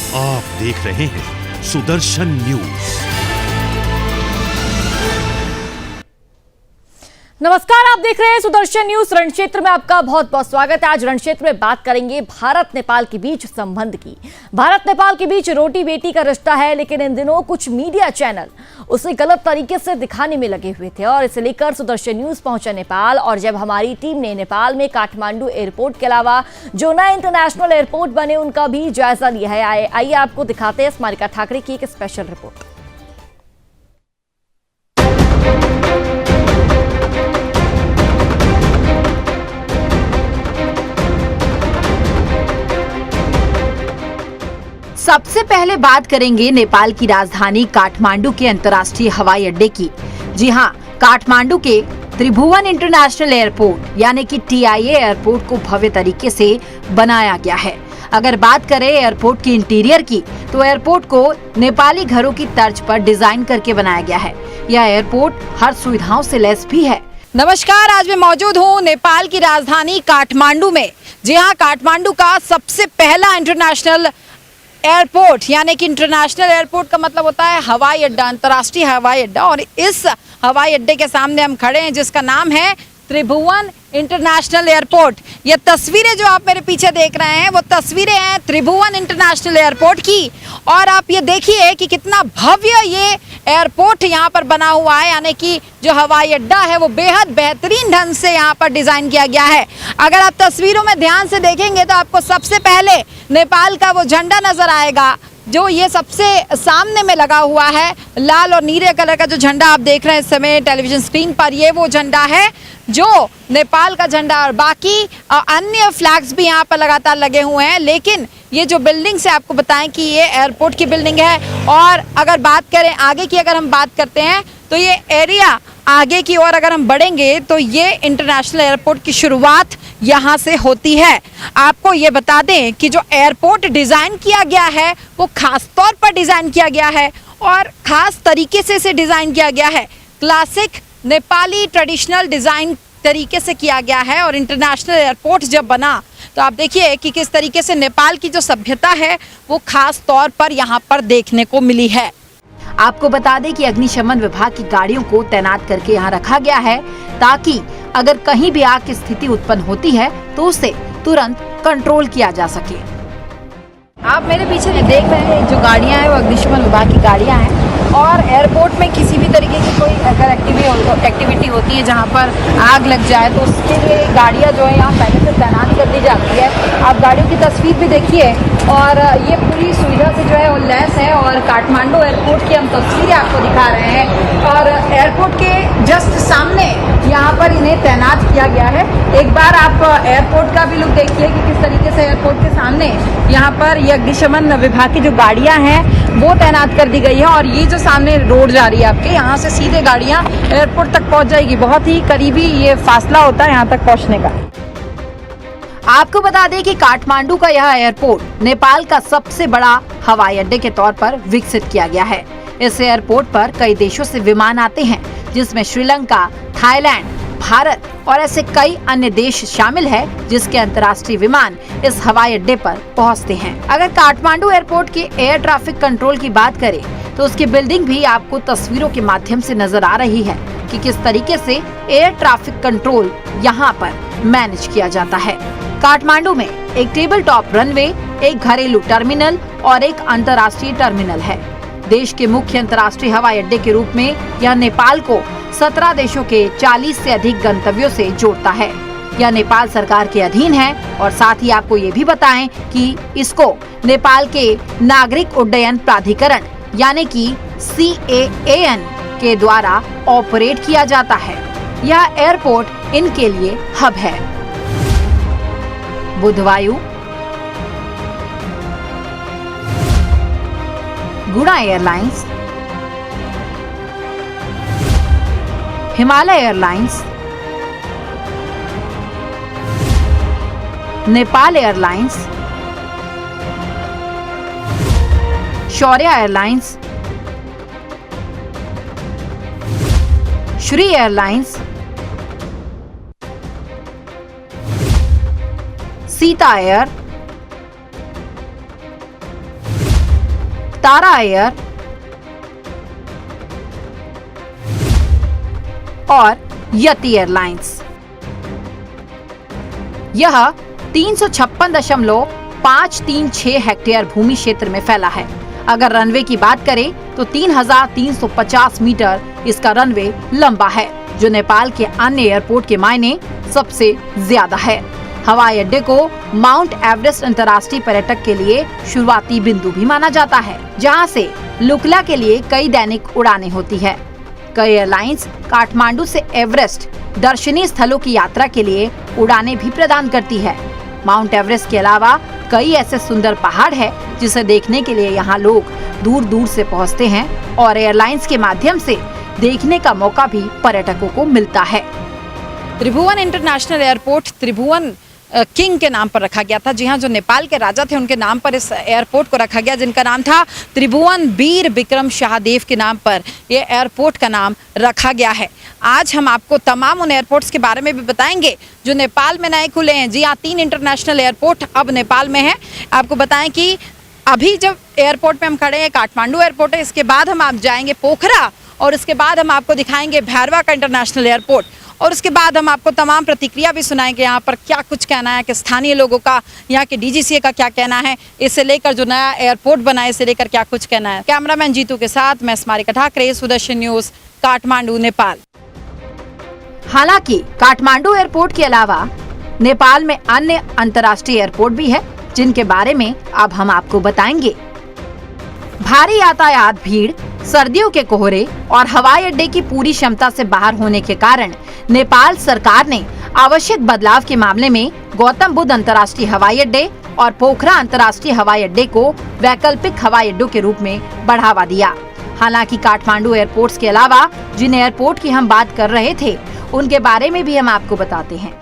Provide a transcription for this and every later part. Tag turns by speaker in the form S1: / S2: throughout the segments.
S1: आप देख रहे हैं सुदर्शन न्यूज।
S2: नमस्कार, आप देख रहे हैं सुदर्शन न्यूज। रण क्षेत्र में आपका बहुत बहुत स्वागत है। आज रण क्षेत्र में बात करेंगे भारत नेपाल के बीच संबंध की। भारत नेपाल के बीच रोटी बेटी का रिश्ता है, लेकिन इन दिनों कुछ मीडिया चैनल उसे गलत तरीके से दिखाने में लगे हुए थे और इसे लेकर सुदर्शन न्यूज पहुंचा नेपाल। और जब हमारी टीम ने नेपाल में काठमांडू एयरपोर्ट के अलावा जो नए इंटरनेशनल एयरपोर्ट बने उनका भी जायजा लिया है। आइए आपको दिखाते हैं स्मारिका ठाकरे की एक स्पेशल रिपोर्ट।
S3: सबसे पहले बात करेंगे नेपाल की राजधानी काठमांडू के अंतर्राष्ट्रीय हवाई अड्डे की। जी हां, काठमांडू के त्रिभुवन इंटरनेशनल एयरपोर्ट यानी कि TIA एयरपोर्ट को भव्य तरीके से बनाया गया है। अगर बात करें एयरपोर्ट के इंटीरियर की, तो एयरपोर्ट को नेपाली घरों की तर्ज पर डिजाइन करके बनाया गया है। यह एयरपोर्ट हर सुविधाओं से लैस भी है। नमस्कार, आज मैं मौजूद हूँ नेपाल की राजधानी काठमांडू में। जी हाँ, काठमांडू का सबसे पहला इंटरनेशनल एयरपोर्ट यानी कि इंटरनेशनल एयरपोर्ट का मतलब होता है हवाई अड्डा, अंतर्राष्ट्रीय हवाई अड्डा। और इस हवाई अड्डे के सामने हम खड़े हैं जिसका नाम है त्रिभुवन इंटरनेशनल एयरपोर्ट। ये तस्वीरें जो आप मेरे पीछे देख रहे हैं वो तस्वीरें हैं त्रिभुवन इंटरनेशनल एयरपोर्ट की। और आप ये देखिए कि कितना भव्य ये एयरपोर्ट यहाँ पर बना हुआ है, यानी कि जो हवाई अड्डा है वो बेहद बेहतरीन ढंग से यहाँ पर डिजाइन किया गया है। अगर आप तस्वीरों में ध्यान से देखेंगे तो आपको सबसे पहले नेपाल का वो झंडा नजर आएगा जो ये सबसे सामने में लगा हुआ है। लाल और नीले कलर का जो झंडा आप देख रहे हैं इस समय टेलीविजन स्क्रीन पर, ये वो झंडा है जो नेपाल का झंडा। और बाकी अन्य फ्लैग्स भी यहाँ पर लगातार लगे हुए हैं। लेकिन ये जो बिल्डिंग से आपको बताएं कि ये एयरपोर्ट की बिल्डिंग है। और अगर बात करें आगे की, अगर हम बात करते हैं तो ये एरिया आगे की ओर अगर हम बढ़ेंगे तो ये इंटरनेशनल एयरपोर्ट की शुरुआत यहाँ से होती है। आपको ये बता दें कि जो एयरपोर्ट डिज़ाइन किया गया है वो खास तौर पर डिज़ाइन किया गया है और ख़ास तरीके से इसे डिज़ाइन किया गया है। क्लासिक नेपाली ट्रेडिशनल डिज़ाइन तरीके से किया गया है। और इंटरनेशनल एयरपोर्ट जब बना तो आप देखिए कि किस तरीके से नेपाल की जो सभ्यता है वो खास तौर पर यहाँ पर देखने को मिली है। आपको बता दें कि अग्निशमन विभाग की गाड़ियों को तैनात करके यहाँ रखा गया है ताकि अगर कहीं भी आग की स्थिति उत्पन्न होती है तो उसे तुरंत कंट्रोल किया जा सके। आप मेरे पीछे देख रहे हैं जो गाड़ियाँ हैं वो अग्निशमन विभाग की गाड़ियाँ हैं। और एयरपोर्ट में किसी भी तरीके की कोई अगर एक्टिविटी होती है जहाँ पर आग लग जाए तो उसके लिए गाड़ियाँ जो है यहाँ पहले से तैनात कर दी जाती है। आप गाड़ियों की तस्वीर भी देखिए और ये पूरी सुविधा से जो है वो लैस है। और काठमांडू एयरपोर्ट की हम तस्वीरें आपको दिखा रहे हैं और एयरपोर्ट के जस्ट सामने यहाँ पर इन्हें तैनात किया गया है। एक बार आप एयरपोर्ट का भी लुक देखिए कि किस तरीके से एयरपोर्ट के सामने यहाँ पर ये अग्निशमन विभाग की जो गाड़ियाँ हैं वो तैनात कर दी गई है। और ये जो सामने रोड जा रही है आपके, यहाँ से सीधे गाड़ियाँ एयरपोर्ट तक पहुँच जाएगी। बहुत ही करीबी ये फासला होता है यहाँ तक पहुँचने का। आपको बता दें कि काठमांडू का यह एयरपोर्ट नेपाल का सबसे बड़ा हवाई अड्डे के तौर पर विकसित किया गया है। इस एयरपोर्ट पर कई देशों से विमान आते हैं जिसमें श्रीलंका, थाईलैंड, भारत और ऐसे कई अन्य देश शामिल है जिसके अंतर्राष्ट्रीय विमान इस हवाई अड्डे पर पहुंचते हैं। अगर काठमांडू एयरपोर्ट के एयर ट्रैफिक कंट्रोल की बात करें तो उसकी बिल्डिंग भी आपको तस्वीरों के माध्यम से नजर आ रही है कि किस तरीके से एयर ट्रैफिक कंट्रोल यहाँ पर मैनेज किया जाता है। काठमांडू में एक टेबल टॉप रनवे, एक घरेलू टर्मिनल और एक अंतर्राष्ट्रीय टर्मिनल है। देश के मुख्य अंतर्राष्ट्रीय हवाई अड्डे के रूप में यह नेपाल को 17 देशों के 40 से अधिक गंतव्यों से जोड़ता है। यह नेपाल सरकार के अधीन है और साथ ही आपको ये भी बताएं कि इसको नेपाल के नागरिक उड्डयन प्राधिकरण यानी कि CAAN के द्वारा ऑपरेट किया जाता है। यह एयरपोर्ट इनके लिए हब है। बुधवायु, Guna Airlines, Himalaya Airlines, Nepal Airlines, Shaurya Airlines, Shree Airlines, Sita Air, Vistara Air और यति एयरलाइंस। यह 356.536 हेक्टेयर भूमि क्षेत्र में फैला है। अगर रनवे की बात करें तो 3,350 मीटर इसका रनवे लंबा है, जो नेपाल के अन्य एयरपोर्ट के मायने सबसे ज्यादा है। हवाई अड्डे को माउंट एवरेस्ट अंतर्राष्ट्रीय पर्यटक के लिए शुरुआती बिंदु भी माना जाता है, जहां से लुकला के लिए कई दैनिक उड़ानें होती है। कई एयरलाइंस काठमांडू से एवरेस्ट दर्शनीय स्थलों की यात्रा के लिए उड़ानें भी प्रदान करती है। माउंट एवरेस्ट के अलावा कई ऐसे सुंदर पहाड़ है जिसे देखने के लिए यहाँ लोग दूर दूर से पहुँचते हैं और एयरलाइंस के माध्यम से देखने का मौका भी पर्यटकों को मिलता है। त्रिभुवन इंटरनेशनल एयरपोर्ट त्रिभुवन किंग के नाम पर रखा गया था। जी हाँ, जो नेपाल के राजा थे उनके नाम पर इस एयरपोर्ट को रखा गया, जिनका नाम था त्रिभुवन वीर विक्रम शाहदेव के नाम पर ये एयरपोर्ट का नाम रखा गया है। आज हम आपको तमाम उन एयरपोर्ट्स के बारे में भी बताएंगे जो नेपाल में नए खुले हैं। जी हाँ, 3 इंटरनेशनल एयरपोर्ट अब नेपाल में है। आपको बताएं कि अभी जब एयरपोर्ट पे हम खड़े हैं, काठमांडू एयरपोर्ट है, इसके बाद हम आप जाएंगे पोखरा और इसके बाद हम आपको दिखाएंगे भैरवा का इंटरनेशनल एयरपोर्ट और उसके बाद हम आपको तमाम प्रतिक्रिया भी सुनाएंगे यहाँ पर क्या कुछ कहना है कि स्थानीय लोगों का, यहाँ के डीजीसीए का क्या कहना है, इससे लेकर जो नया एयरपोर्ट बना है इससे लेकर क्या कुछ कहना है। कैमरामैन जीतू के साथ मैं स्मारिका ठाकरे, सुदर्शन न्यूज, काठमांडू, नेपाल। हालांकि काठमांडू एयरपोर्ट के अलावा नेपाल में अन्य अंतर्राष्ट्रीय एयरपोर्ट भी है, जिनके बारे में अब हम आपको बताएंगे। भारी यातायात भीड़, सर्दियों के कोहरे और हवाई अड्डे की पूरी क्षमता से बाहर होने के कारण नेपाल सरकार ने आवश्यक बदलाव के मामले में गौतम बुद्ध अंतर्राष्ट्रीय हवाई अड्डे और पोखरा अंतर्राष्ट्रीय हवाई अड्डे को वैकल्पिक हवाई अड्डों के रूप में बढ़ावा दिया। हालांकि काठमांडू एयरपोर्ट्स के अलावा जिन एयरपोर्ट की हम बात कर रहे थे उनके बारे में भी हम आपको बताते हैं।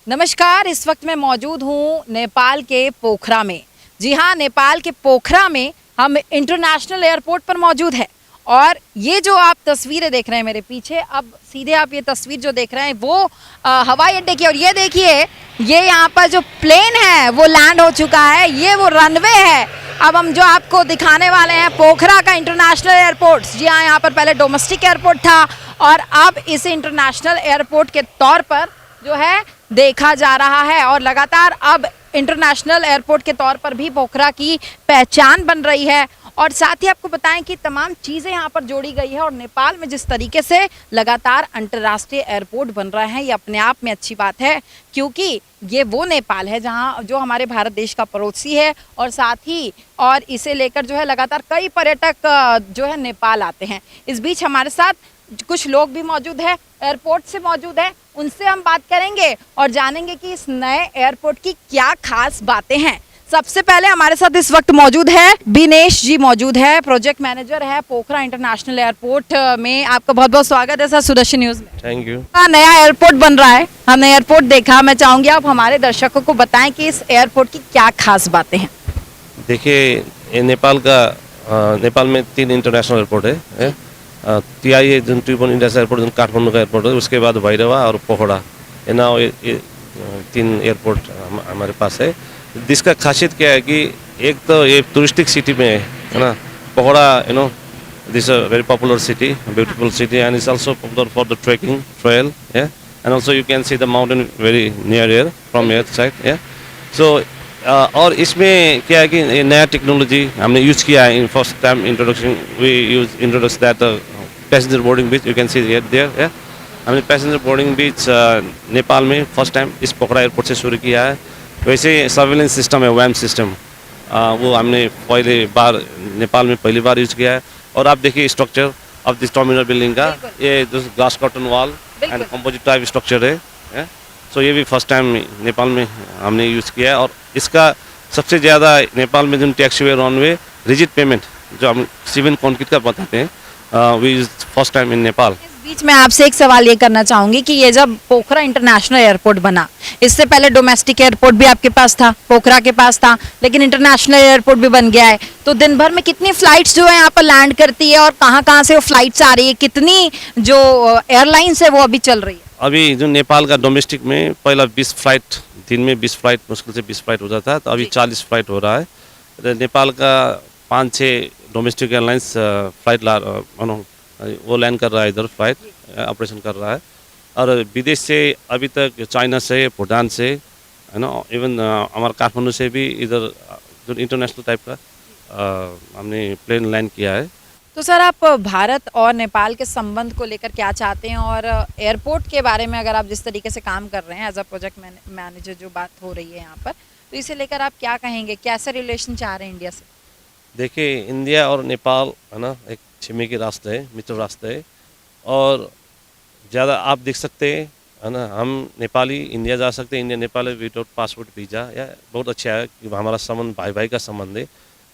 S4: नमस्कार, इस वक्त मैं मौजूद हूँ नेपाल के पोखरा में। जी हाँ, नेपाल के पोखरा में हम इंटरनेशनल एयरपोर्ट पर मौजूद है और ये जो आप तस्वीरें देख रहे हैं मेरे पीछे, अब सीधे आप ये तस्वीर जो देख रहे हैं वो हवाई अड्डे की, और ये देखिए ये यहाँ पर जो प्लेन है वो लैंड हो चुका है, ये वो रनवे है। अब हम जो आपको दिखाने वाले हैं पोखरा का इंटरनेशनल एयरपोर्ट। जी हाँ, यहाँ पर पहले डोमेस्टिक एयरपोर्ट था और अब इसे इंटरनेशनल एयरपोर्ट के तौर पर जो है देखा जा रहा है और लगातार अब इंटरनेशनल एयरपोर्ट के तौर पर भी पोखरा की पहचान बन रही है। और साथ ही आपको बताएं कि तमाम चीज़ें यहाँ पर जोड़ी गई है और नेपाल में जिस तरीके से लगातार अंतर्राष्ट्रीय एयरपोर्ट बन रहा है ये अपने आप में अच्छी बात है, क्योंकि ये वो नेपाल है जहाँ जो हमारे भारत देश का पड़ोसी है और साथ ही और इसे लेकर जो है लगातार कई पर्यटक जो है नेपाल आते हैं। इस बीच हमारे साथ कुछ लोग भी मौजूद है, एयरपोर्ट से मौजूद है, उनसे हम बात करेंगे और जानेंगे कि इस नए एयरपोर्ट की क्या खास बातें हैं। सबसे पहले हमारे साथ इस वक्त मौजूद है दिनेश जी, मौजूद है, प्रोजेक्ट मैनेजर है पोखरा इंटरनेशनल एयरपोर्ट में। आपका बहुत बहुत स्वागत है सर सुदर्शन न्यूज में।
S5: Thank you.
S4: नया एयरपोर्ट बन रहा है, हमने एयरपोर्ट देखा, मैं चाहूंगी आप हमारे दर्शकों को बताएं कि इस एयरपोर्ट की क्या खास बातें हैं।
S5: देखिए, नेपाल में 3 इंटरनेशनल एयरपोर्ट है। TIA जो त्रिभुवन इंटरनेशनल एयरपोर्ट जो काठमांडू का एयरपोर्ट है, उसके बाद भैरवा और पोखरा, ये 3 एयरपोर्ट हमारे पास है। जिसका खासियत क्या है कि एक तो ये टूरिस्टिक सिटी में है ना, Pokhara this very popular city, beautiful city, and it's also popular for the trekking trail, and also you can see the mountain very near here from here side, so और इसमें क्या है कि ये नया टेक्नोलॉजी हमने यूज़ किया है। In first time introduction we introduce that passenger boarding bridge, you can see there. हमने पैसेंजर बोर्डिंग बीच नेपाल में फर्स्ट टाइम इस पोखरा एयरपोर्ट से शुरू किया है। वैसे सर्वेलेंस सिस्टम है, वैम सिस्टम, वो हमने नेपाल में पहली बार यूज़ किया है। और आप देखिए structure of this terminal building का, ये जो glass curtain wall and composite type structure है, सो ये भी फर्स्ट टाइम नेपाल में हमने यूज़ किया है। और इसका सबसे ज़्यादा नेपाल में जो टैक्सीवे रनवे रिजिड पेमेंट जो हम सिविल कॉन्क्रीट का बताते हैं, we use first time in Nepal.
S4: इस बीच में आपसे एक सवाल ये करना चाहूंगी कि ये जब पोखरा इंटरनेशनल एयरपोर्ट बना, इससे पहले डोमेस्टिक एयरपोर्ट भी आपके पास था, पोखरा के पास था, लेकिन इंटरनेशनल एयरपोर्ट भी बन गया है, तो दिन भर में कितनी फ्लाइट्स जो है यहाँ पर लैंड करती है और कहाँ से वो फ्लाइट्स आ रही है, कितनी जो एयरलाइंस है वो अभी चल रही है?
S5: अभी जो नेपाल का डोमेस्टिक में पहला 20 फ्लाइट, दिन में 20 फ्लाइट, मुश्किल से 20 फ्लाइट होता था, तो अभी 40 फ्लाइट हो रहा है। नेपाल का 5-6 डोमेस्टिक एयरलाइंस फ्लाइट वो लैंड कर रहा है इधर, फ्लाइट ऑपरेशन कर रहा है। और विदेश से अभी तक चाइना से, भूटान से, है ना, इवन हमारा काठमांडू से भी इधर जो इंटरनेशनल टाइप का हमने प्लेन लैंड किया है।
S4: तो सर, आप भारत और नेपाल के संबंध को लेकर क्या चाहते हैं, और एयरपोर्ट के बारे में अगर आप जिस तरीके से काम कर रहे हैं एज अ प्रोजेक्ट मैनेजर, जो बात हो रही है यहाँ पर, तो इसे लेकर आप क्या कहेंगे, कैसे रिलेशन चाह रहे हैं इंडिया से?
S5: देखिए, इंडिया और नेपाल, है ना, एक छिमेकी राष्ट्र है, मित्र राष्ट्र है। और ज़्यादा आप देख सकते हैं, है ना, हम नेपाली इंडिया जा सकते हैं, India Nepal without passport visa, या बहुत अच्छा है कि हमारा संबंध भाई भाई का संबंध है।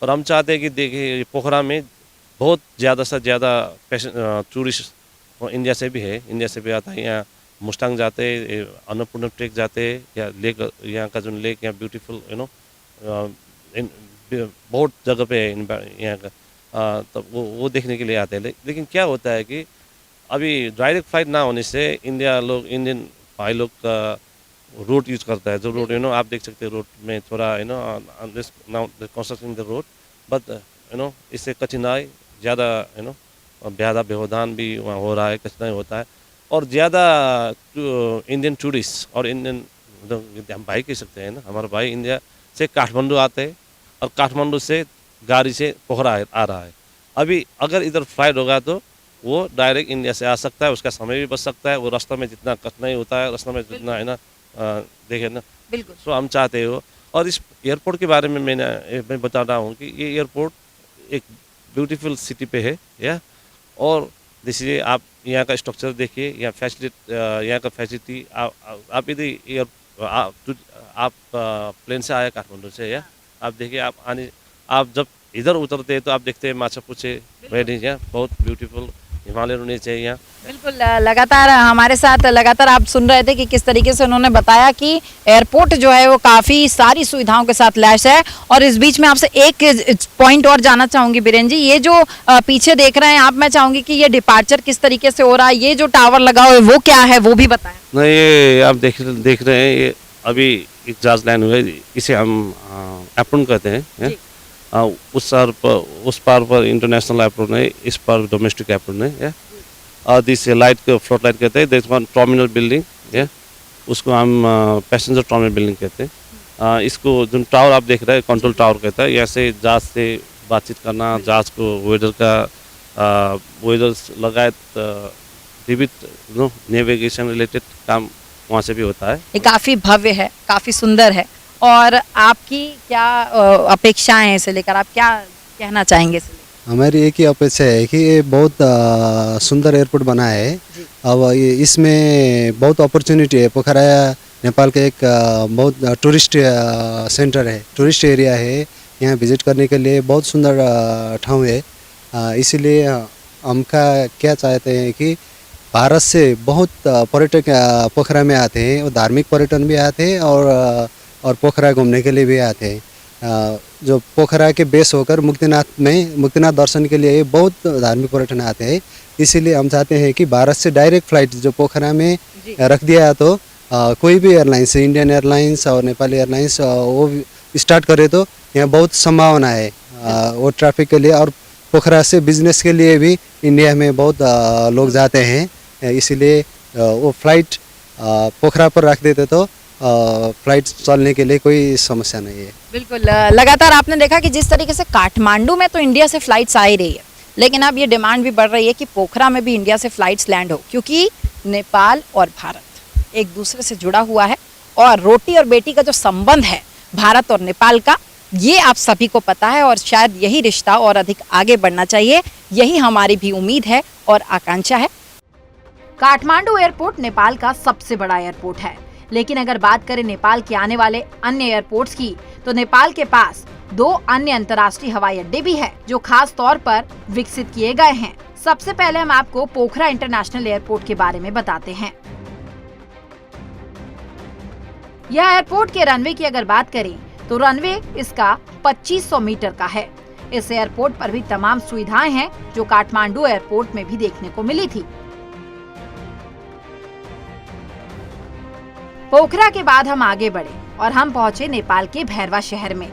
S5: और हम चाहते हैं कि देखिए, पोखरा में बहुत ज़्यादा से ज़्यादा टूरिस्ट इंडिया से भी है, इंडिया से भी आता है। यहाँ मुस्तांग जाते हैं, अन्नपूर्णा ट्रेक जाते हैं, या लेक, यहाँ का जो लेक यहाँ ब्यूटीफुल, यू नो, बहुत जगह पे है यहाँ का, तो वो देखने के लिए आते हैं। लेकिन क्या होता है कि अभी डायरेक्ट फ्लाइट ना होने से इंडियन भाई लोग का रूट यूज़ करता है, जो रोड, यू नो, आप देख सकते हैं रोड में थोड़ा, you know, construction the road, but you know, इससे कठिनाई ज़्यादा, यू नो, ज़्यादा व्यवधान भी वहाँ हो रहा है, कठिनाई होता है। और ज़्यादा इंडियन टूरिस्ट और इंडियन, हम भाई कह सकते हैं ना, हमारे भाई इंडिया से काठमांडू आते हैं, और काठमांडू से गाड़ी से पोखरा आ रहा है। अभी अगर इधर फ्लाइट होगा तो वो डायरेक्ट इंडिया से आ सकता है, उसका समय भी बच सकता है। वो रास्ते में जितना कठिनाई होता है, रास्ते में जितना, है ना, देखे ना, बिल्कुल। सो हम चाहते हो। और इस एयरपोर्ट के बारे में मैं बता रहा हूँ कि ये एयरपोर्ट एक ब्यूटीफुल सिटी पे है, या, और देखिए आप यहाँ का स्ट्रक्चर देखिए, यहाँ का फैसिलिटी, आप यदि आप प्लेन से आए काठमांडू से, या आप देखिए, आप जब इधर उतरते हैं तो आप देखते हैं माछापुछे वेडिंग, बहुत ब्यूटीफुल हिमालय होने चाहिए यहाँ।
S4: बिल्कुल, लगातार हमारे साथ लगातार आप सुन रहे थे कि किस तरीके से उन्होंने बताया कि एयरपोर्ट जो है वो काफ़ी सारी सुविधाओं के साथ लैस है। और इस बीच में आपसे एक पॉइंट और जानना चाहूँगी बीरेन जी, ये जो पीछे देख रहे हैं आप, मैं चाहूँगी कि ये डिपार्चर किस तरीके से हो रहा है, ये जो टावर लगा हुआ है वो क्या है, वो भी बताएं।
S5: नहीं, ये आप देख रहे हैं, ये अभी एक जहाज लैंड हुआ है, इसे हम एप्रोन कहते हैं। उस पार पर इंटरनेशनल एयरपोर्ट है, इस पार डोमेस्टिक एयरपोर्ट है। और दिस लाइट को फ्लोट लाइट कहते हैं। दिस वन टर्मिनल बिल्डिंग, उसको हम पैसेंजर टर्मिनल बिल्डिंग कहते हैं। इसको जो टावर आप देख रहे हैं, कंट्रोल टावर कहता है। यहाँ से जहाज से बातचीत करना, जहाज को वेदर लगायत विविध नेविगेशन रिलेटेड काम वहाँ से भी होता है।
S4: ये काफ़ी भव्य है, काफ़ी सुंदर है। और आपकी क्या अपेक्षाएं हैं इसे लेकर, आप क्या कहना चाहेंगे?
S6: हमारी एक ही अपेक्षा है कि ये बहुत सुंदर एयरपोर्ट बना है। अब इसमें बहुत अपॉर्चुनिटी है। पोखरा नेपाल का एक बहुत टूरिस्ट सेंटर है, टूरिस्ट एरिया है। यहाँ विजिट करने के लिए बहुत सुंदर ठाव है। इसीलिए हमका क्या चाहते हैं कि भारत से बहुत पर्यटक पोखरा में आते हैं, और धार्मिक पर्यटन भी आते हैं और पोखरा घूमने के लिए भी आते हैं। जो पोखरा के बेस होकर मुक्तिनाथ दर्शन के लिए बहुत धार्मिक पर्यटन आते हैं। इसीलिए हम चाहते हैं कि भारत से डायरेक्ट फ्लाइट जो पोखरा में रख दिया तो कोई भी एयरलाइंस, इंडियन एयरलाइंस और नेपाली एयरलाइंस वो स्टार्ट करे तो यहाँ बहुत संभावना है वो ट्रैफिक के लिए। और पोखरा से बिजनेस के लिए भी इंडिया में बहुत लोग जाते हैं। इसीलिए वो फ्लाइट पोखरा पर रख देते तो फ्लाइट चलने के लिए कोई समस्या नहीं है।
S4: बिल्कुल, लगातार आपने देखा कि जिस तरीके से काठमांडू में तो इंडिया से फ्लाइट्स आ ही रही है, लेकिन अब ये डिमांड भी बढ़ रही है कि पोखरा में भी इंडिया से फ्लाइट्स लैंड हो, क्योंकि नेपाल और भारत एक दूसरे से जुड़ा हुआ है। और रोटी और बेटी का जो संबंध है भारत और नेपाल का, ये आप सभी को पता है। और शायद यही रिश्ता और अधिक आगे बढ़ना चाहिए, यही हमारी भी उम्मीद है और आकांक्षा है।
S3: काठमांडू एयरपोर्ट नेपाल का सबसे बड़ा एयरपोर्ट है, लेकिन अगर बात करें नेपाल के आने वाले अन्य एयरपोर्ट्स की, तो नेपाल के पास 2 अन्य अंतर्राष्ट्रीय हवाई अड्डे भी है जो खास तौर पर विकसित किए गए हैं। सबसे पहले हम आपको पोखरा इंटरनेशनल एयरपोर्ट के बारे में बताते हैं। यह एयरपोर्ट के रनवे की अगर बात करें तो रनवे इसका 2500 मीटर का है। इस एयरपोर्ट पर भी तमाम सुविधाएं हैं जो काठमांडू एयरपोर्ट में भी देखने को मिली थी। पोखरा के बाद हम आगे बढ़े और हम पहुंचे नेपाल के भैरवा शहर में।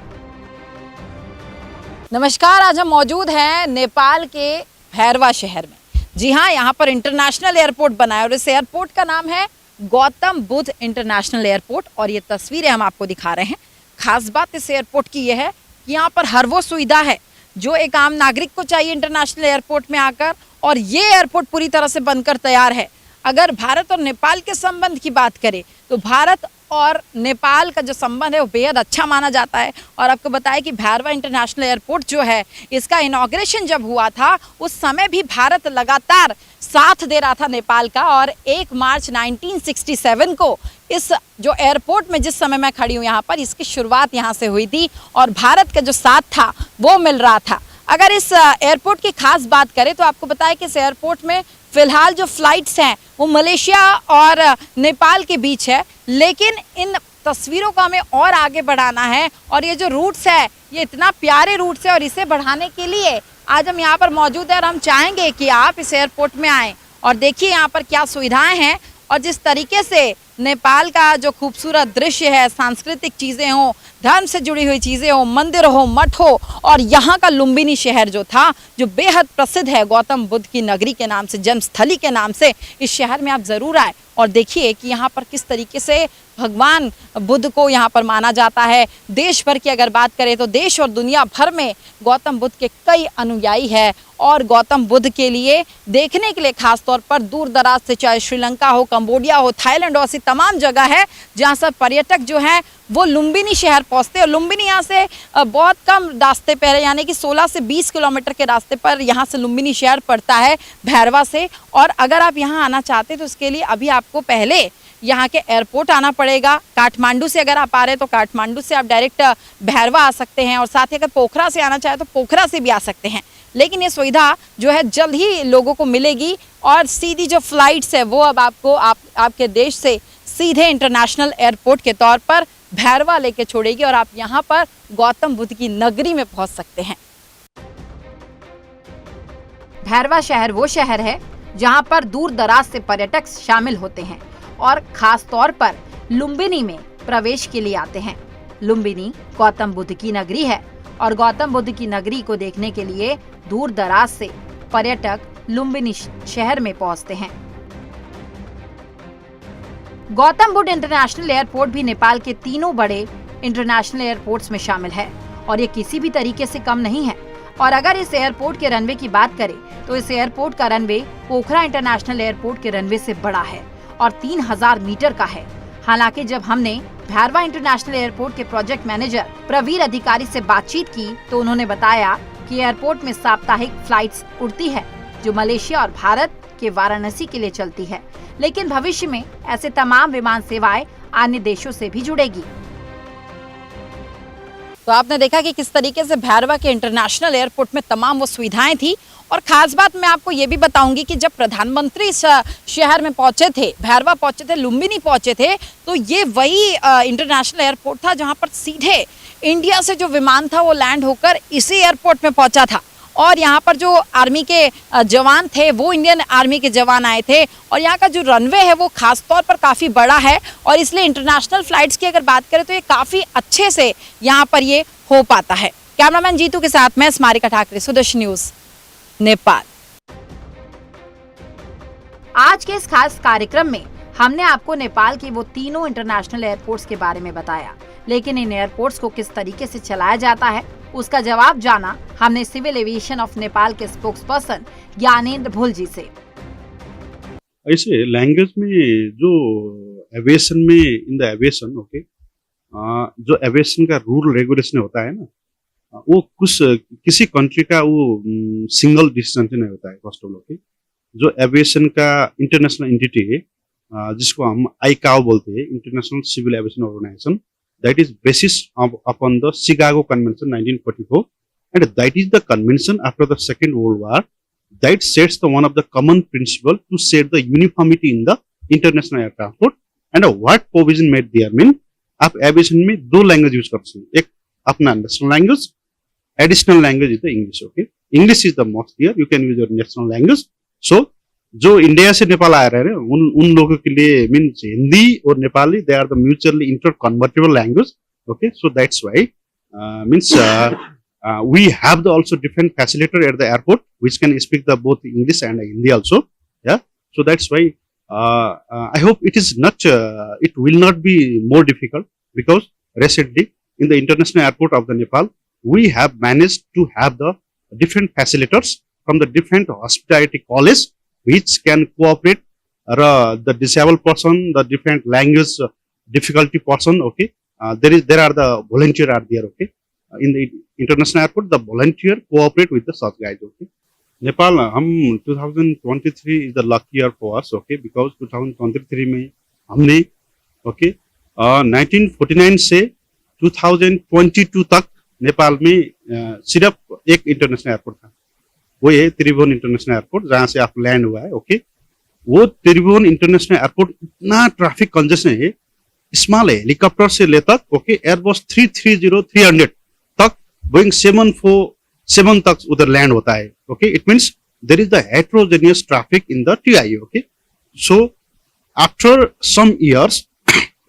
S4: नमस्कार, आज हम मौजूद हैं नेपाल के भैरवा शहर में। जी हाँ, यहाँ पर इंटरनेशनल एयरपोर्ट बना है और इस एयरपोर्ट का नाम है गौतम बुद्ध इंटरनेशनल एयरपोर्ट। और ये तस्वीरें हम आपको दिखा रहे हैं। खास बात इस एयरपोर्ट की यह है कि यहाँ पर हर वो सुविधा है जो एक आम नागरिक को चाहिए इंटरनेशनल एयरपोर्ट में आकर, और ये एयरपोर्ट पूरी तरह से बनकर तैयार है। अगर भारत और नेपाल के संबंध की बात करें तो भारत और नेपाल का जो संबंध है वो बेहद अच्छा माना जाता है। और आपको बताया कि भैरवा इंटरनेशनल एयरपोर्ट जो है, इसका इनॉग्रेशन जब हुआ था उस समय भी भारत लगातार साथ दे रहा था नेपाल का। और 1 मार्च 1967 को इस जो एयरपोर्ट में जिस समय मैं खड़ी हूँ यहाँ पर, इसकी शुरुआत यहाँ से हुई थी और भारत का जो साथ था वो मिल रहा था। अगर इस एयरपोर्ट की खास बात करें तो आपको बताया कि इस एयरपोर्ट में फिलहाल जो फ्लाइट्स हैं वो मलेशिया और नेपाल के बीच है, लेकिन इन तस्वीरों को हमें और आगे बढ़ाना है। और ये जो रूट्स है ये इतना प्यारे रूट्स है और इसे बढ़ाने के लिए आज हम यहाँ पर मौजूद हैं और हम चाहेंगे कि आप इस एयरपोर्ट में आएँ और देखिए यहाँ पर क्या सुविधाएं हैं और जिस तरीके से नेपाल का जो खूबसूरत दृश्य है, सांस्कृतिक चीज़ें हों, धर्म से जुड़ी हुई चीज़ें हो, मंदिर हो, मठ हो, और यहाँ का लुम्बिनी शहर जो था, जो बेहद प्रसिद्ध है गौतम बुद्ध की नगरी के नाम से, जन्मस्थली के नाम से, इस शहर में आप ज़रूर आए और देखिए कि यहाँ पर किस तरीके से भगवान बुद्ध को यहाँ पर माना जाता है। देश भर की अगर बात करें तो देश और दुनिया भर में गौतम बुद्ध के कई अनुयायी हैं और गौतम बुद्ध के लिए देखने के लिए खास तौर पर दूर दराज से, चाहे श्रीलंका हो, कंबोडिया हो, थाईलैंड हो, ऐसी तमाम जगह है जहाँ सब पर्यटक जो हैं वो लुम्बिनी शहर पहुँचते हैं। और लुम्बिनी यहाँ से बहुत कम रास्ते पर है, यानी कि 16 से 20 किलोमीटर के रास्ते पर यहाँ से लुम्बिनी शहर पड़ता है भैरवा से। और अगर आप यहाँ आना चाहते हैं तो उसके लिए अभी आपको पहले यहाँ के एयरपोर्ट आना पड़ेगा। काठमांडू से अगर आप आ रहे हैं तो काठमांडू से आप डायरेक्ट भैरवा आ सकते हैं, और साथ ही अगर पोखरा से आना चाहे तो पोखरा से भी आ सकते हैं। लेकिन ये सुविधा जो है जल्द ही लोगों को मिलेगी और सीधी जो फ्लाइट्स है वो अब आपको आपके देश से सीधे इंटरनेशनल एयरपोर्ट के तौर पर भैरवा लेके छोड़ेगी और आप यहाँ पर गौतम बुद्ध की नगरी में पहुँच सकते हैं।
S3: भैरवा शहर वो शहर है जहां पर दूर दराज से पर्यटक शामिल होते हैं और खास तौर पर लुम्बिनी में प्रवेश के लिए आते हैं। लुम्बिनी गौतम बुद्ध की नगरी है और गौतम बुद्ध की नगरी को देखने के लिए दूर दराज से पर्यटक लुम्बिनी शहर में पहुंचते हैं। गौतम बुद्ध इंटरनेशनल एयरपोर्ट भी नेपाल के तीनों बड़े इंटरनेशनल एयरपोर्ट्स में शामिल है और ये किसी भी तरीके से कम नहीं है। और अगर इस एयरपोर्ट के रनवे की बात करें तो इस एयरपोर्ट का रनवे पोखरा इंटरनेशनल एयरपोर्ट के रनवे से बड़ा है और 3000 मीटर का है। हालांकि जब हमने भैरवा इंटरनेशनल एयरपोर्ट के प्रोजेक्ट मैनेजर प्रवीर अधिकारी से बातचीत की तो उन्होंने बताया कि एयरपोर्ट में साप्ताहिक फ्लाइट्स उड़ती है जो मलेशिया और भारत के वाराणसी के लिए चलती है, लेकिन भविष्य में ऐसे तमाम विमान सेवाएं अन्य देशों से भी जुड़ेगी।
S4: तो आपने देखा कि किस तरीके से भैरवा के इंटरनेशनल एयरपोर्ट में तमाम वो सुविधाएं थी। और खास बात मैं आपको ये भी बताऊंगी कि जब प्रधानमंत्री इस शहर में पहुंचे थे, भैरवा पहुंचे थे, लुम्बिनी पहुंचे थे, तो ये वही इंटरनेशनल एयरपोर्ट था जहां पर सीधे इंडिया से जो विमान था वो लैंड होकर इसी एयरपोर्ट में पहुंचा था। और यहाँ पर जो आर्मी के जवान थे वो इंडियन आर्मी के जवान आए थे और यहाँ का जो रनवे है वो खास तौर पर काफ़ी बड़ा है और इसलिए इंटरनेशनल फ्लाइट्स की अगर बात करें तो ये काफ़ी अच्छे से यहाँ पर ये हो पाता है। कैमरामैन जीतू के साथ मैं स्मारिका ठाकरे, सुदर्शन न्यूज़, नेपाल।
S3: आज के इस खास कार्यक्रम में हमने आपको नेपाल के वो तीनों इंटरनेशनल एयरपोर्ट्स के बारे में बताया, लेकिन इन एयरपोर्ट्स को किस तरीके से चलाया जाता है उसका जवाब जाना हमने सिविल एविएशन ऑफ नेपाल के स्पोक्स पर्सन ज्ञानेंद्र भुल जी से।
S7: ऐसे लैंग्वेज में जो एविएशन में इन द एविएशन ओके जो एविएशन का रूल रेगुलेशन होता है ना, वो कुछ किसी कंट्री का वो सिंगल डिसीजन नहीं होता है। फर्स्ट ऑफ ऑल ओके, जो एविएशन का इंटरनेशनल एंटिटी है जिसको हम आईकाओ बोलते हैं, international civil aviation organisation, that is basis upon the Chicago Convention 1944, and that is the convention after the Second World War that sets the one of the common principle to set the uniformity in the international air transport। and what provision made there mean आप aviation में दो language use कर सकते हैं, एक अपना national language, additional language is the English. Okay, English is the most clear, you can use your national language. So जो India से नेपाल आ रहे हैं उन लोगों के लिए मीन्स हिंदी और Nepali they are the mutually inter convertible language. Okay, so that's why means we have the also different facilitator at the airport which can speak the both English and Hindi also. Yeah, so that's why I hope it is not it will not be more difficult, because recently in the international airport of the Nepal we have managed to have the different facilitators from the different hospitality college which can cooperate the disabled person, the different language difficulty person. Okay, there are the volunteer are there. Okay, in the international airport the volunteer cooperate with the such guys. Okay, Nepal 2023 is the lucky year for us. Okay, because 2023 में हमने okay 1949 से 2022 तक नेपाल में सिर्फ एक international airport था, वो है त्रिभुवन इंटरनेशनल एयरपोर्ट, जहां से आप लैंड हुआ है. ओके, वो त्रिभुवन इंटरनेशनल एयरपोर्ट इतना ट्रैफिक कंजेशन है, स्मॉल है, हेलीकॉप्टर से ले तक. ओके, एयरबस 330-300 तक, बोइंग 747 तक उधर लैंड होता है. Okay, it means there is the heterogeneous traffic in the TIA. Okay, so after some years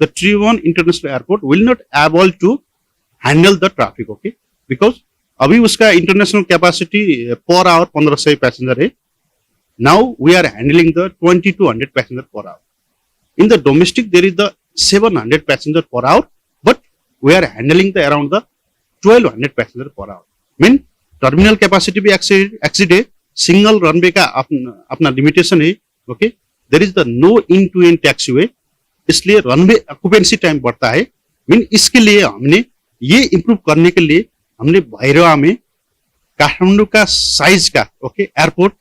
S7: the Tribhuvan International Airport will not able to handle the traffic. Okay, because अभी उसका international capacity per hour 1500 passenger है. Now we are handling the 2200 passenger per hour. In the domestic there is the 700 passenger per hour, but we are handling the around the 1200 passenger per hour. Mean terminal capacity भी exceed है, single runway का अपना limitation है. Okay, there is the no in to end taxiway, इसलिए runway occupancy time बढ़ता है. Mean इसके लिए हमने ये इंप्रूव करने के लिए हमने भैरवा में काठमांडू का साइज का ओके एयरपोर्ट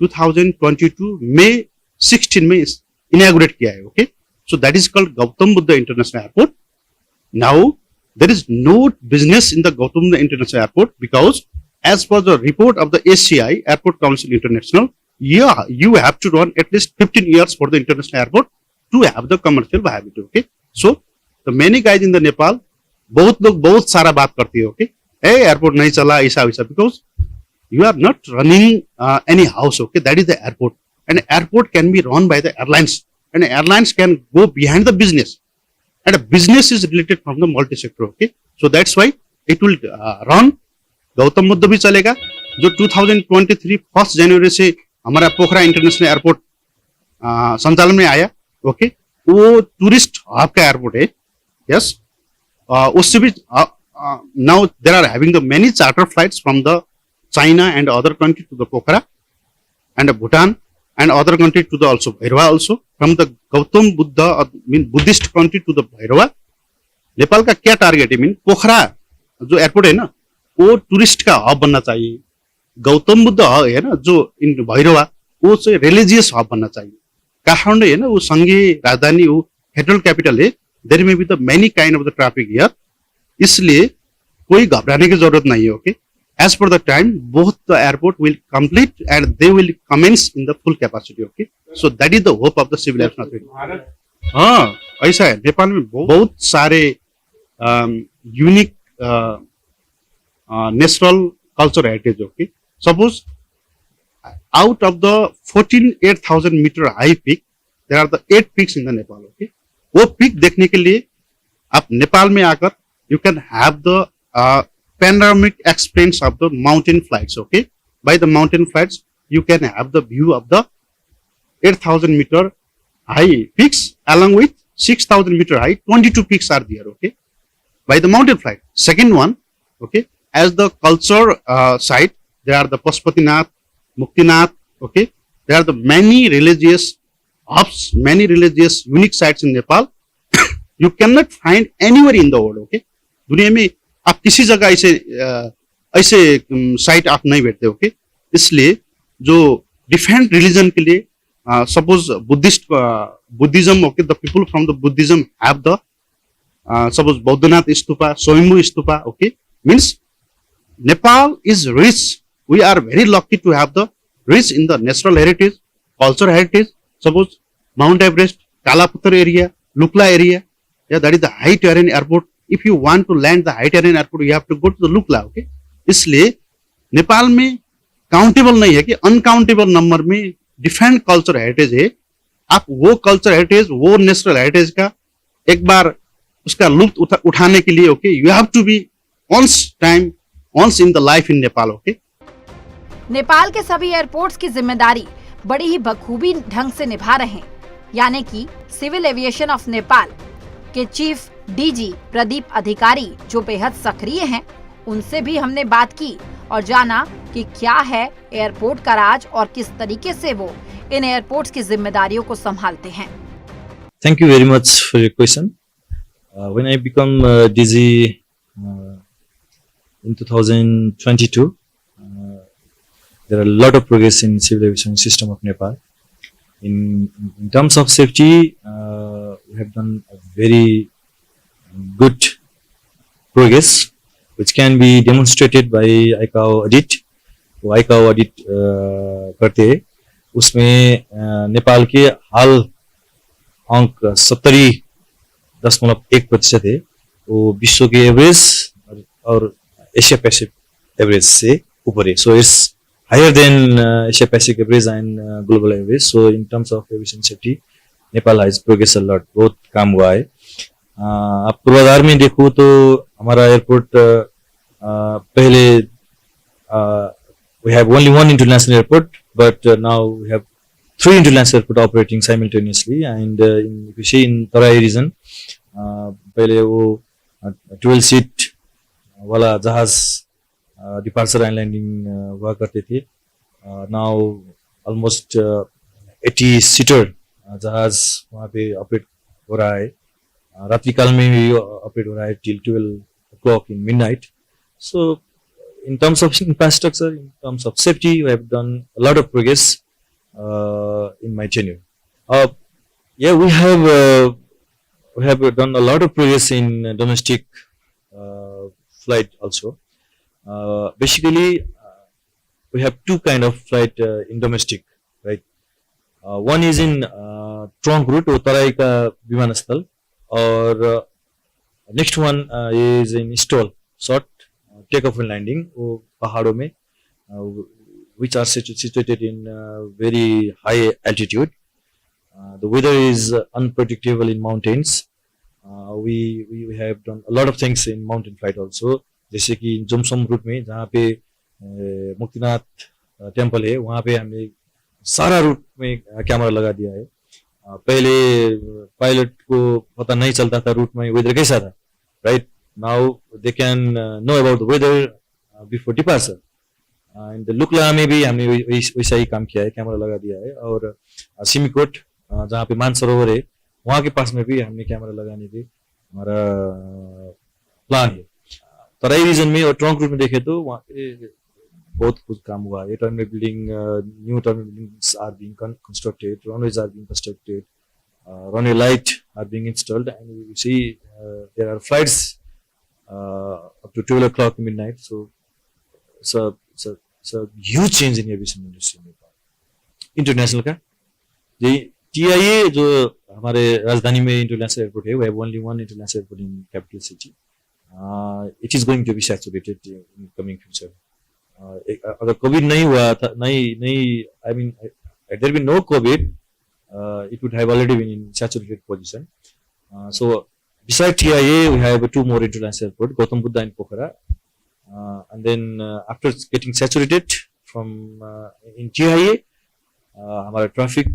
S7: 2022 में 16 में इनॉग्रेट किया है. Okay, so that is called Gautam Buddha international airport. Now there is no business in the Gautam Buddha international airport, because as per the report of the ACI airport council international, you have to run at least 15 years for the international airport to have the commercial viability. Okay, so the many guys in the Nepal, बहुत लोग बहुत सारा बात करती है. Okay, airport नहीं चला ऐसा वैसा, because you are not running any house. Okay, that is the airport, and airport can be run by the airlines, and airlines can go behind the business, and a business is related from the multi sector. Okay, so that's why it will run. Gautam Buddha भी चलेगा, जो 2023 1 जनवरी से हमारा पोखरा international airport संचालन में आया. Okay, वो tourist hub का एयरपोर्ट है. यस, उससे भी now there are having the many charter flights from the China and other country to the Pokhara and Bhutan and other country to the also Bhairahawa, also from the Gautam Buddha mean Buddhist country to the Bhairahawa. Nepal का क्या target है? Mean पोखरा जो airport है ना, वो tourist का hub बनना चाहिए. गौतम बुद्ध है ना जो इन भैरवा, वो से रिलीजियस हब बनना चाहिए. काठमांडू है ना, वो संघीय राजधानी, वो फेडरल कैपिटल है. देयर में भी the many kind of the traffic here, इसलिए कोई घबराने की जरूरत नहीं है. Okay, as per the time both the airport will complete and they will commence in the full capacity. Okay, so that is the hope of the civil aviation authority. हाँ, ऐसा है. नेपाल में बहुत सारे unique natural culture heritage. Okay, suppose out of the 8,000 meter high peak, there are the 8 peaks in the Nepal. Okay, वो peak देखने के लिए आप नेपाल में आकर you can have the panoramic experience of the mountain flights. Okay, by the mountain flights you can have the view of the 8,000 meter high peaks, along with 6,000 meter high 22 peaks are there. Okay, by the mountain flight. Second one, okay, as the culture site, there are the Pashupatinath, Muktinath. Okay, there are the many religious hubs, many religious unique sites in Nepal. You cannot find anywhere in the world. Okay, दुनिया में आप किसी जगह ऐसे site आप नहीं बैठते. Okay, इसलिए जो डिफरेंट रिलीजन के लिए suppose Buddhism. Okay, the people from the Buddhism have the suppose Boudhanath stupa, Swayambhu stupa. Okay, means Nepal is rich. We are very lucky to have the rich in the natural heritage, cultural heritage. Suppose Mount Everest, Kalapatar area, Lukla area. Yeah, that is the high terrain airport. If you want to land the high terrain airport, you have to go to the Lukla. Okay, इसलिए नेपाल में countable नहीं है कि uncountable number में different culture heritage है. आप वो culture heritage, वो नेचुरल हेरिटेज का एक बार उसका लुत्फ उठाने के लिए, okay, you have to be on time once in the life in Nepal. Okay.
S3: Nepal के सभी एयरपोर्ट्स की जिम्मेदारी बड़ी ही बखूबी ढंग से निभा रहे हैं, यानी कि सिविल एविएशन ऑफ नेपाल के चीफ डीजी प्रदीप अधिकारी जो बेहद सक्रिय हैं, उनसे भी हमने बात की और जाना कि क्या है एयरपोर्ट का राज और किस तरीके से वो इन एयरपोर्ट्स की जिम्मेदारियों को संभालते हैं।
S8: Thank you very much for your question. When I become DG in 2022, there are a lot of progress in civil aviation system of Nepal. In terms of safety, we have done a very good progress, which can be demonstrated by ICAO audit. वो ICAO audit करते हैं, उसमें नेपाल के हाल अंक 70.1% है, वो विश्व के एवरेज और एशिया पैसिफिक एवरेज से ऊपर है. So it's higher than Asia Pacific average and global average. So in terms of aviation safety, Nepal has progressed a lot. बहुत काम हुआ है. आप पूर्वाधार में देखो तो हमारा एयरपोर्ट पहले we have only one international airport, but now we have 3 international airport operating simultaneously. And if you see in Tarai region, पहले वो 12 seat वाला जहाज डिपार्चर एंड लैंडिंग हुआ करते थे. नाउ ऑलमोस्ट 80 सीटर जहाज वहाँ पे ऑपरेट हो रहा है. रात्रि काल में भी ऑपरेट हो रहा है till 12 o'clock in midnight. So in terms of infrastructure, in terms of safety, we have done a lot of progress in my tenure. Yeah, we have done a lot of progress in domestic flight also. Basically, we have 2 kind of flight in domestic, right? One is in trunk route, वो तराई का विमानस्थल, और next one is in stall, short takeoff and landing, वो पहाड़ों में, which are situated in very high altitude. The weather is unpredictable in mountains. We have done a lot of things in mountain flight also. जैसे कि Jomsom root में जहाँ पे Muktinath temple है, वहाँ पे हमने सारा रूट में कैमरा लगा दिया है. पहले पायलट को पता नहीं चलता था रूट में वेदर कैसा था, right? Now they can know about the weather before departure. And Lukla में भी हमने वैसा ही काम किया है, कैमरा लगा दिया है. और सिमिकोट जहाँ पे मानसरोवर है, वहाँ के पास में भी हमने कैमरा लगाने की हमारा प्लान है. तराई रीजन में और ट्रंक रूट में देखे तो वहाँ पे बहुत कुछ काम हुआ है. Terminal building, new terminal buildings are being constructed, runways are being constructed, runway light are being installed, and we see there are flights up to 12 o'clock midnight. So it's a huge change in aviation industry in Nepal. International का ये TIA जो हमारे राजधानी में international airport है, we have only one international airport in capital city. It is going to be saturated in coming future. अगर Covid नहीं हुआ था, नहीं I mean had there been no COVID, it would have already been in saturated position. So beside TIA, we have 2 more international airports, Gautam Buddha and Pokhara. And then after getting saturated from in TIA, हमारा traffic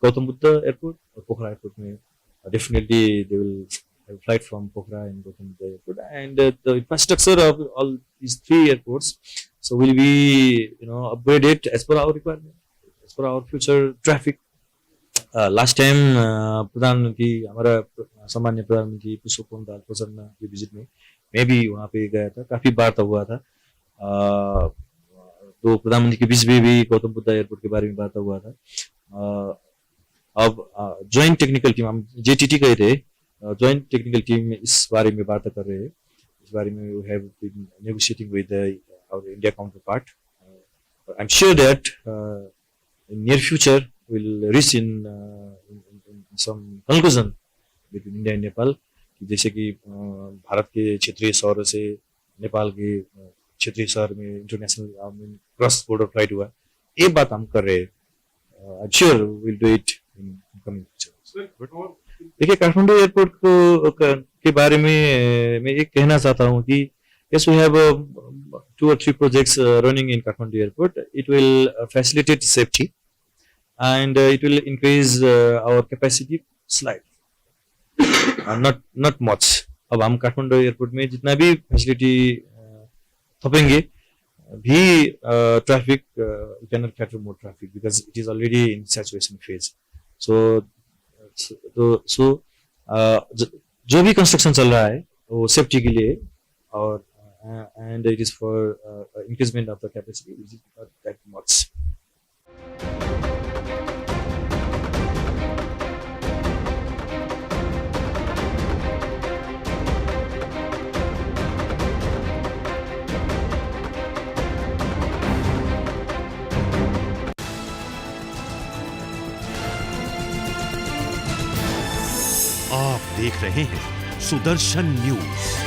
S8: Gautam Buddha airport और Pokhara airport में definitely they will have flight from Pokhara and Gautam Buddha airport. And the infrastructure of all these 3 airports so will be upgraded as per our requirement, as per our future traffic. Last time प्रधानमंत्री हमारा सामान्य प्रधानमंत्री पुष्पकमल दाहाल प्रचंड की visit में मैं भी वहाँ पे गया था, काफी वार्ता हुआ था. तो प्रधानमंत्री के बीच में भी गौतम बुद्धा एयरपोर्ट के बारे में वार्ता हुआ था. अब ज्वाइंट टेक्निकल टीम, हम JTT गए थे, ज्वाइंट टेक्निकल टीम इस बारे में वार्ता कर रहे हैं. इस बारे में we have been negotiating with our India counterpart. I am sure that in near future will reach in some conclusion between India and Nepal. जैसे कि भारत के क्षेत्रीय शहर से नेपाल के क्षेत्रीय शहर में इंटरनेशनल क्रॉस बॉर्डर फ्लाइट हुआ, ये बात हम कर रहे हैं. आई am sure will do it in coming future. देखिए, काठमांडू एयरपोर्ट के बारे में मैं ये कहना चाहता हूँ कि yes we have 2 or 3 projects running in Kathmandu Airport. It will facilitate safety, and it will increase our capacity slightly. Not much. अब हम काठमांडू एयरपोर्ट में जितना भी फैसिलिटी थपेंगे भी traffic we can not cater more traffic because it is already in saturation phase. So जो भी construction चल रहा है वो सेफ्टी के लिए और and it is for increment of the capacity which is not that much.
S1: आप देख रहे हैं सुदर्शन न्यूज.